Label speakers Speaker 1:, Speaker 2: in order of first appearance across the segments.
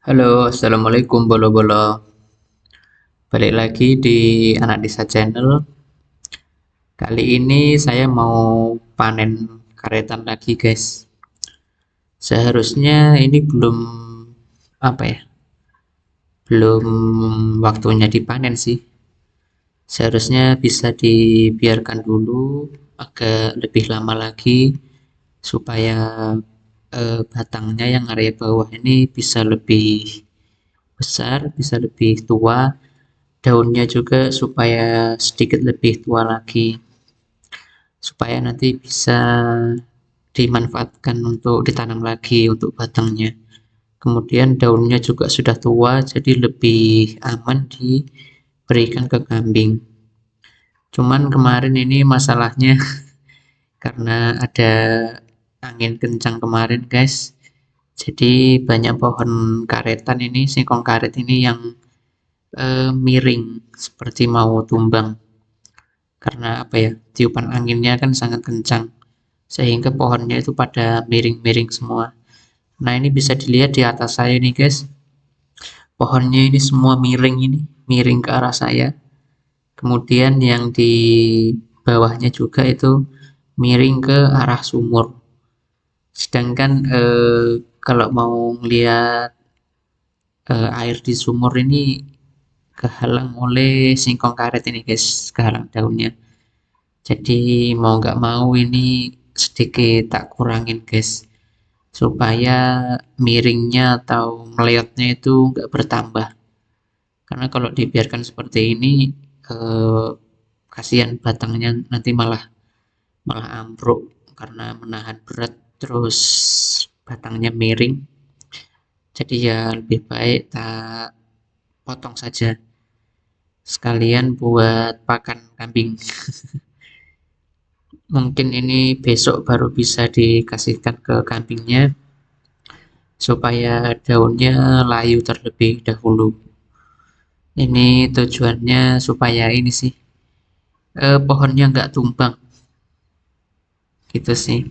Speaker 1: Halo, assalamualaikum bolo-bolo. Balik lagi di Anak Desa Channel. Kali ini saya mau panen karetan lagi, guys. Seharusnya ini belum apa ya, belum waktunya dipanen sih. Seharusnya bisa dibiarkan dulu agak lebih lama lagi supaya batangnya yang area bawah ini bisa lebih besar, bisa lebih tua. Daunnya juga supaya sedikit lebih tua lagi, supaya nanti bisa dimanfaatkan untuk ditanam lagi untuk batangnya. Kemudian daunnya juga sudah tua, jadi lebih aman diberikan ke kambing. Cuman kemarin ini masalahnya karena ada angin kencang kemarin, guys. Jadi banyak pohon karetan ini, singkong karet ini yang miring seperti mau tumbang. Karena apa ya, tiupan anginnya kan sangat kencang sehingga pohonnya itu pada miring-miring semua. Nah, ini bisa dilihat di atas saya nih, guys. Pohonnya ini semua miring, ini miring ke arah saya. Kemudian yang di bawahnya juga itu miring ke arah sumur. Sedangkan kalau mau melihat air di sumur ini kehalang oleh singkong karet ini, guys, kehalang daunnya. Jadi mau nggak mau ini sedikit tak kurangin, guys, supaya miringnya atau meleotnya itu nggak bertambah. Karena kalau dibiarkan seperti ini, eh, kasihan batangnya nanti malah malah ambruk karena menahan berat, terus batangnya miring. Jadi ya lebih baik tak potong saja, sekalian buat pakan kambing. Mungkin ini besok baru bisa dikasihkan ke kambingnya supaya daunnya layu terlebih dahulu. Ini tujuannya supaya ini sih, pohonnya nggak tumbang, gitu sih.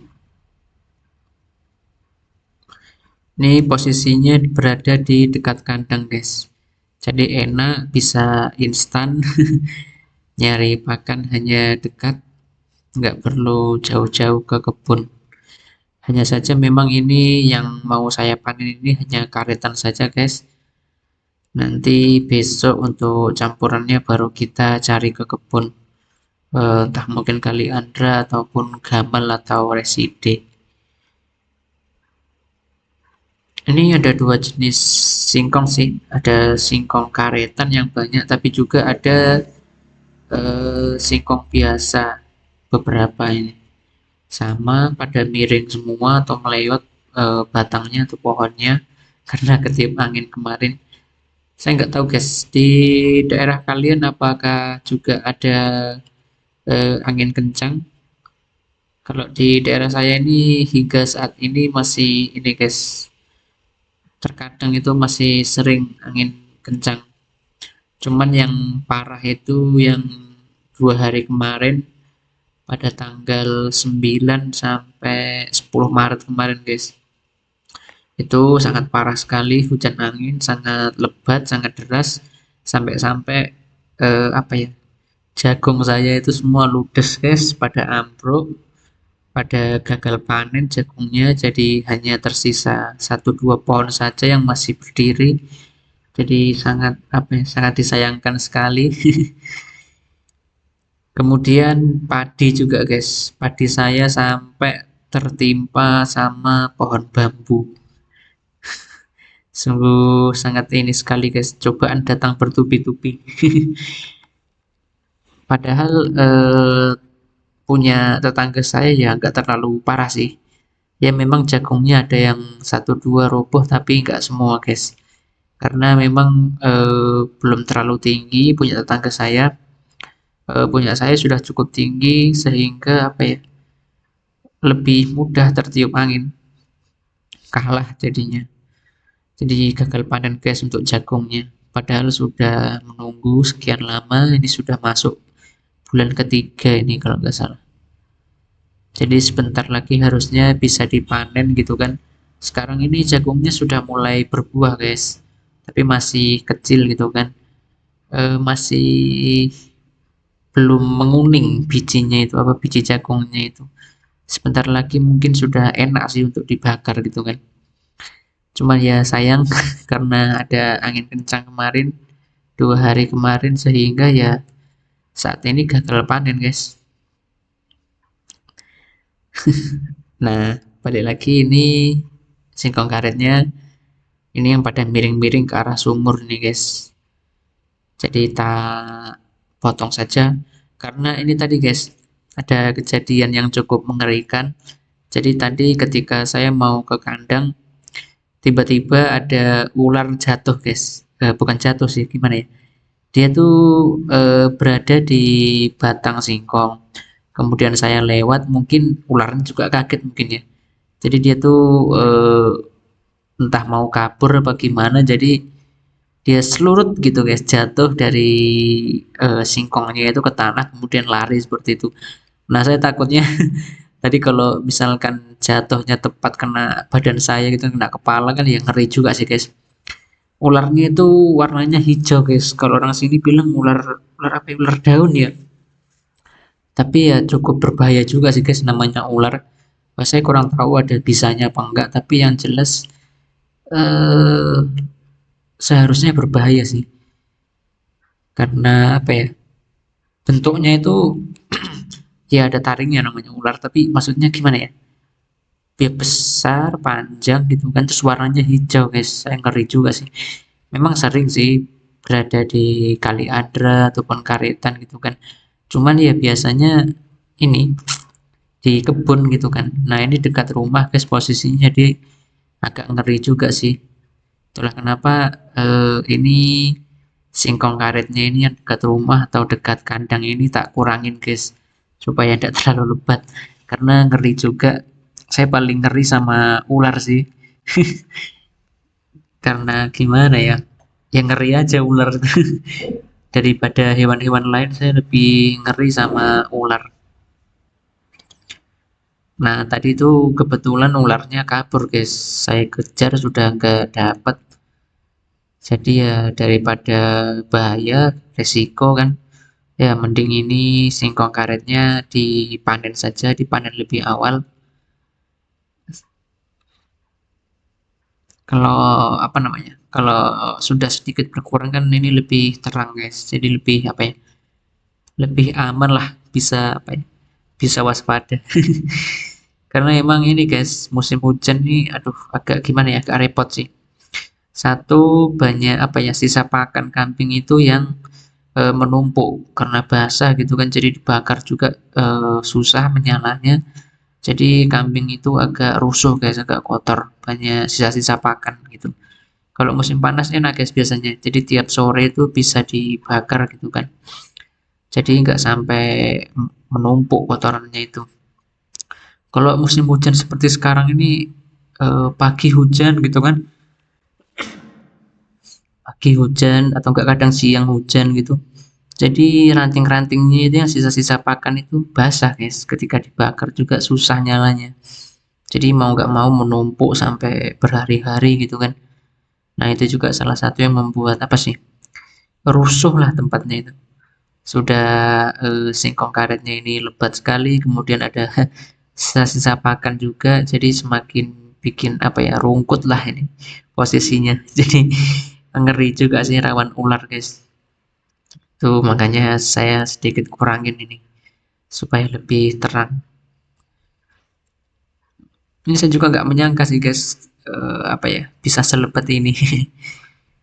Speaker 1: Ini posisinya berada di dekat kandang, guys. Jadi enak, bisa instan. Nyari pakan hanya dekat, nggak perlu jauh-jauh ke kebun. Hanya saja memang ini yang mau saya panen ini hanya karetan saja, guys. Nanti besok untuk campurannya baru kita cari ke kebun. Entah mungkin kaliandra ataupun gamal atau reside. Ini ada dua jenis singkong sih. Ada singkong karetan yang banyak, tapi juga ada singkong biasa beberapa ini. Sama pada miring semua atau melewat batangnya atau pohonnya karena ketiup angin kemarin. Saya nggak tahu, guys, di daerah kalian apakah juga ada angin kencang. Kalau di daerah saya ini hingga saat ini masih ini, guys, terkadang itu masih sering angin kencang. Cuman yang parah itu yang 2 hari kemarin pada tanggal 9 sampai 10 Maret kemarin, guys. Itu sangat parah sekali, hujan angin sangat lebat, sangat deras, sampai-sampai apa ya, jagung saya itu semua ludes, guys, pada ambruk, pada gagal panen jagungnya, jadi hanya tersisa 1-2 pohon saja yang masih berdiri. Jadi sangat apa ya, sangat disayangkan sekali. Kemudian padi juga, guys. Padi saya sampai tertimpa sama pohon bambu. Sungguh sangat ini sekali, guys. Cobaan datang bertubi-tubi. Padahal punya tetangga saya ya nggak terlalu parah sih. Ya memang jagungnya ada yang 1-2 roboh, tapi nggak semua, guys. Karena memang belum terlalu tinggi punya tetangga saya. Punya saya sudah cukup tinggi sehingga apa ya, lebih mudah tertiup angin, kalah jadinya. Jadi gagal panen, guys, untuk jagungnya. Padahal sudah menunggu sekian lama, ini sudah masuk bulan ketiga ini kalau nggak salah. Jadi sebentar lagi harusnya bisa dipanen gitu kan. Sekarang ini jagungnya sudah mulai berbuah, guys. tapi masih kecil gitu kan. Masih belum menguning bijinya itu, apa, biji jagungnya itu. Sebentar lagi mungkin sudah enak sih untuk dibakar gitu kan. Cuma ya sayang karena ada angin kencang kemarin, 2 hari kemarin, sehingga ya saat ini gagal panen guys. Nah, balik lagi, ini singkong karetnya ini yang pada miring-miring ke arah sumur nih guys. Jadi tak potong saja karena ini tadi guys, ada kejadian yang cukup mengerikan. Jadi tadi ketika saya mau ke kandang, tiba-tiba ada ular jatuh guys. Bukan jatuh sih, gimana ya, dia tuh berada di batang singkong. Kemudian saya lewat, mungkin ularnya juga kaget mungkin ya. Jadi dia tuh entah mau kabur apa gimana, jadi dia selurut gitu guys, jatuh dari singkongnya itu ke tanah, kemudian lari seperti itu. Nah, saya takutnya tadi kalau misalkan jatuhnya tepat kena badan saya gitu, kena kepala, kan ya ngeri juga sih guys. Ularnya itu warnanya hijau guys. Kalau orang sini bilang ular, ular apa ya, ular daun ya. Tapi ya cukup berbahaya juga sih guys namanya ular. Saya kurang tahu ada bisanya apa enggak, tapi yang jelas eh, seharusnya berbahaya sih. Karena apa ya? Bentuknya itu ya ada taringnya namanya ular, tapi maksudnya gimana ya? Dia besar, panjang gitu kan, terus warnanya hijau guys. Saya ngeri juga sih. Memang sering sih berada di Kali Adra ataupun Karetan gitu kan. Cuman ya biasanya ini di kebun gitu kan. Nah, ini dekat rumah guys posisinya, jadi agak ngeri juga sih. Itulah kenapa ini singkong karetnya ini yang dekat rumah atau dekat kandang ini tak kurangin guys, supaya tidak terlalu lebat. Karena ngeri juga. Saya paling ngeri sama ular sih. Karena gimana ya? Ya ngeri aja ular. Daripada hewan-hewan lain, saya lebih ngeri sama ular. Nah, tadi itu kebetulan ularnya kabur, guys. Saya kejar sudah nggak dapat. Jadi ya daripada bahaya, resiko kan. Ya mending ini singkong karetnya dipanen saja, dipanen lebih awal. Kalau apa namanya? Kalau sudah sedikit berkurang kan ini lebih terang, guys. Jadi lebih apa ya? Lebih aman lah, bisa apa ya? Bisa waspada. Karena emang ini guys, musim hujan nih, aduh, agak gimana ya, agak repot sih. Satu, banyak apa ya, sisa pakan kambing itu yang menumpuk karena basah gitu kan, jadi dibakar juga susah menyalanya. Jadi kambing itu agak rusuh guys, agak kotor, banyak sisa-sisa pakan gitu. Kalau musim panas enak guys biasanya, jadi tiap sore itu bisa dibakar gitu kan. Jadi nggak sampai menumpuk kotorannya itu. Kalau musim hujan seperti sekarang ini, pagi hujan gitu kan, pagi hujan atau enggak kadang siang hujan gitu. Jadi ranting-rantingnya itu yang sisa-sisa pakan itu basah guys, ketika dibakar juga susah nyalanya. Jadi mau nggak mau menumpuk sampai berhari-hari gitu kan. Nah, itu juga salah satu yang membuat apa sih, rusuh lah tempatnya itu. Sudah singkong karetnya ini lebat sekali, kemudian ada sisa-sisa pakan juga, jadi semakin bikin apa ya, rungkut lah ini posisinya. Jadi ngeri juga sih, rawan ular guys. Tuh makanya saya sedikit kurangin ini supaya lebih terang. Ini saya juga nggak menyangka sih guys, apa ya, bisa selebat ini.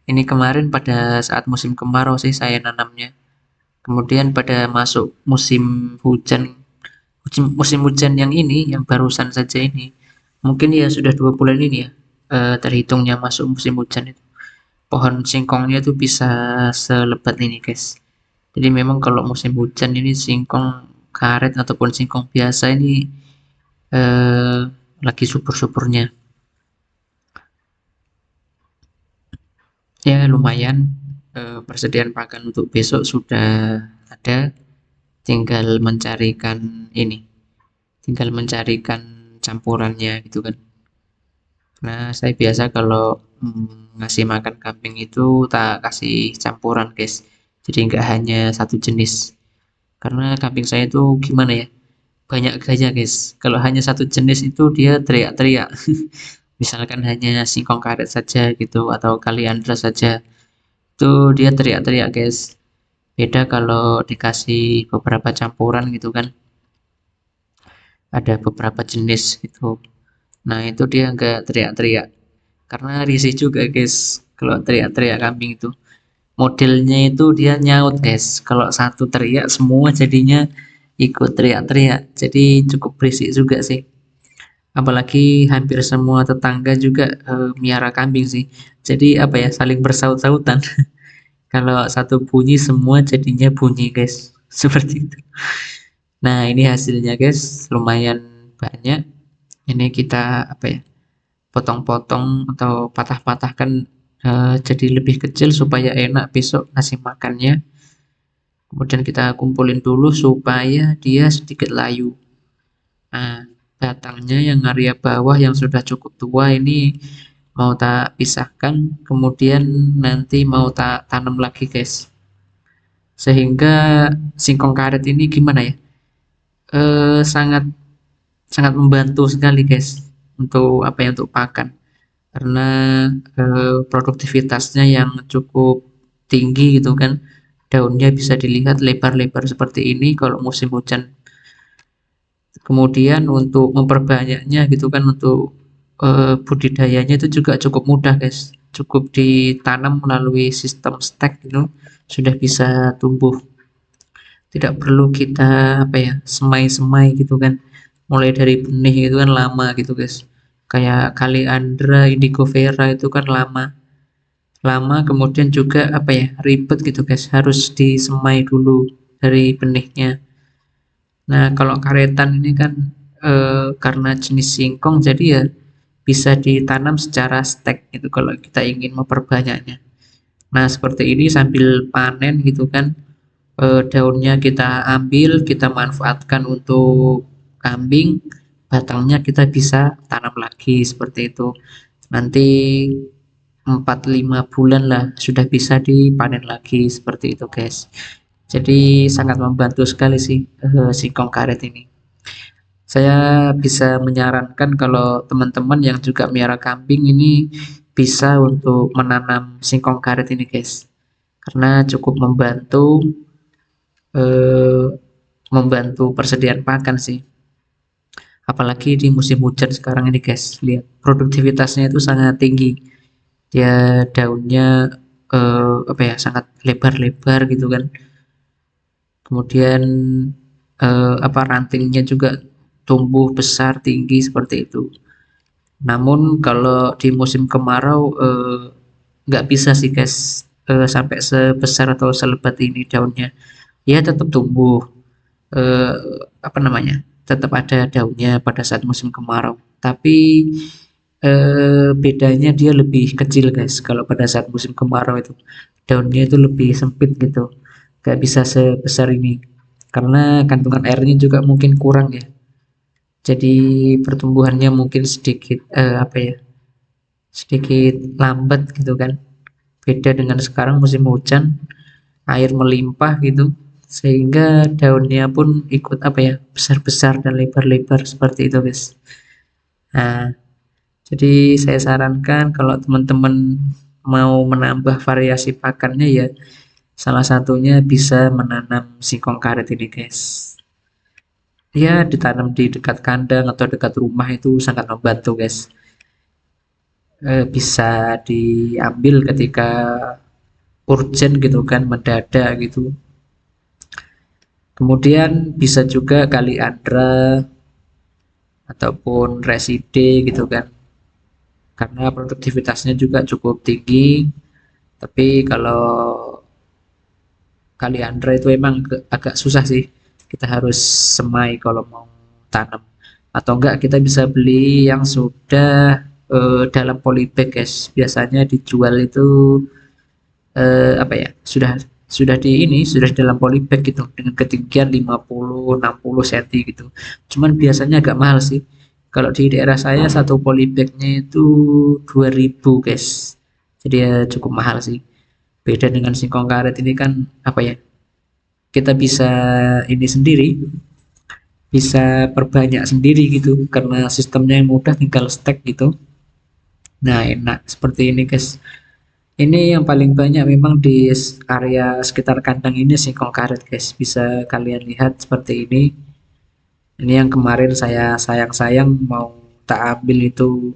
Speaker 1: Ini kemarin pada saat musim kemarau sih saya nanamnya. Kemudian pada masuk musim hujan, musim hujan yang ini, yang barusan saja ini, mungkin ya sudah 2 bulan ini ya, terhitungnya masuk musim hujan itu. Pohon singkongnya itu bisa selebat ini guys. Jadi memang kalau musim hujan ini singkong karet ataupun singkong biasa ini eh, lagi subur-suburnya. Ya lumayan, persediaan pakan untuk besok sudah ada, tinggal mencarikan ini, tinggal mencarikan campurannya gitu kan. Nah, saya biasa kalau ngasih makan kambing itu tak kasih campuran guys, jadi nggak hanya satu jenis. Karena kambing saya itu gimana ya, banyak gaya guys. Kalau hanya satu jenis itu dia teriak-teriak. Misalkan hanya singkong karet saja gitu atau kaliandra saja, itu dia teriak-teriak guys. Beda kalau dikasih beberapa campuran gitu kan, ada beberapa jenis gitu. Nah itu dia nggak teriak-teriak. Karena risih juga guys kalau teriak-teriak kambing itu. Modelnya itu dia nyaut guys. Kalau satu teriak semua jadinya ikut teriak-teriak. Jadi cukup berisik juga sih. Apalagi hampir semua tetangga juga miara kambing sih. Jadi apa ya, saling bersaut-sautan. Kalau satu bunyi semua jadinya bunyi guys. Seperti itu. Nah ini hasilnya guys, lumayan banyak. Ini kita apa ya, potong-potong atau patah-patahkan jadi lebih kecil supaya enak besok ngasih makannya. Kemudian kita kumpulin dulu supaya dia sedikit layu. Nah, batangnya yang area bawah yang sudah cukup tua ini mau tak pisahkan, kemudian nanti mau tak tanam lagi guys. Sehingga singkong karet ini gimana ya? Sangat sangat membantu sekali guys untuk apa ya, untuk pakan. Karena produktivitasnya yang cukup tinggi gitu kan, daunnya bisa dilihat lebar-lebar seperti ini kalau musim hujan. Kemudian untuk memperbanyaknya gitu kan, untuk budidayanya itu juga cukup mudah guys, cukup ditanam melalui sistem stek gitu sudah bisa tumbuh, tidak perlu kita apa ya, semai-semai gitu kan, mulai dari benih itu kan lama gitu guys, kayak kaliandra, indigo vera itu kan lama lama kemudian juga apa ya, ribet gitu guys, harus disemai dulu dari benihnya. Nah kalau karetan ini kan karena jenis singkong jadi ya bisa ditanam secara stek gitu kalau kita ingin memperbanyaknya. Nah seperti ini sambil panen gitu kan, daunnya kita ambil, kita manfaatkan untuk kambing, batangnya kita bisa tanam lagi seperti itu. Nanti 4-5 bulan lah sudah bisa dipanen lagi seperti itu guys. Jadi sangat membantu sekali sih singkong karet ini. Saya bisa menyarankan kalau teman-teman yang juga miara kambing ini bisa untuk menanam singkong karet ini guys. Karena cukup eh, membantu persediaan pakan sih. Apalagi di musim hujan sekarang ini guys, lihat produktivitasnya itu sangat tinggi. Dia daunnya apa ya, sangat lebar-lebar gitu kan. Kemudian apa, rantingnya juga tumbuh besar tinggi seperti itu. Namun kalau di musim kemarau nggak bisa sih guys sampai sebesar atau selebat ini daunnya. Ya tetap tumbuh, eh, apa namanya, tetap ada daunnya pada saat musim kemarau. Tapi bedanya dia lebih kecil guys. Kalau pada saat musim kemarau itu daunnya itu lebih sempit gitu, nggak bisa sebesar ini. Karena kandungan airnya juga mungkin kurang ya. Jadi pertumbuhannya mungkin sedikit apa ya, sedikit lambat gitu kan. Beda dengan sekarang musim hujan, air melimpah gitu, sehingga daunnya pun ikut apa ya, besar-besar dan lebar-lebar seperti itu guys. Nah jadi saya sarankan kalau teman-teman mau menambah variasi pakannya ya, salah satunya bisa menanam singkong karet ini guys. Ya ditanam di dekat kandang atau dekat rumah itu sangat membantu guys. Bisa diambil ketika urgent gitu kan, mendadak gitu. Kemudian bisa juga kaliandra ataupun reside gitu kan, karena produktivitasnya juga cukup tinggi. Tapi kalau kaliandra itu emang agak susah sih, kita harus semai kalau mau tanam, atau enggak kita bisa beli yang sudah dalam polybag guys, biasanya dijual itu apa ya, sudah di ini, sudah dalam polybag gitu dengan ketinggian 50-60 cm gitu. Cuman biasanya agak mahal sih, Kalau di daerah saya satu polybagnya itu 2000 guys, jadi ya cukup mahal sih. Beda dengan singkong karet ini kan apa ya, kita bisa ini sendiri, bisa perbanyak sendiri gitu karena sistemnya yang mudah, tinggal stack gitu. Nah enak seperti ini guys. Ini yang paling banyak memang di area sekitar kandang ini singkong karet guys, bisa kalian lihat seperti ini. Ini yang kemarin saya sayang-sayang mau tak ambil itu,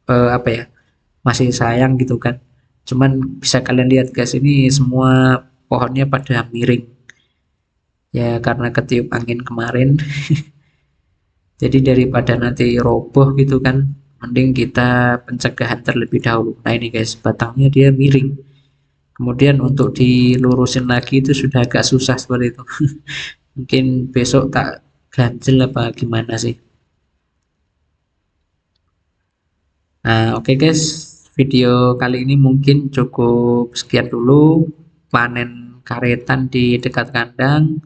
Speaker 1: apa ya, masih sayang gitu kan. Cuman bisa kalian lihat guys, ini semua pohonnya pada miring ya karena ketiup angin kemarin. Jadi daripada nanti roboh gitu kan, mending kita pencegahan terlebih dahulu. Nah ini guys, batangnya dia miring, kemudian untuk dilurusin lagi itu sudah agak susah seperti itu. Mungkin besok tak ganjel apa gimana sih. Nah oke guys, video kali ini mungkin cukup sekian dulu, panen karetan di dekat kandang.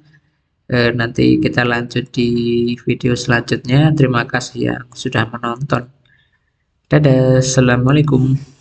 Speaker 1: Nanti kita lanjut di video selanjutnya. Terima kasih yang sudah menonton. Dadah, assalamualaikum.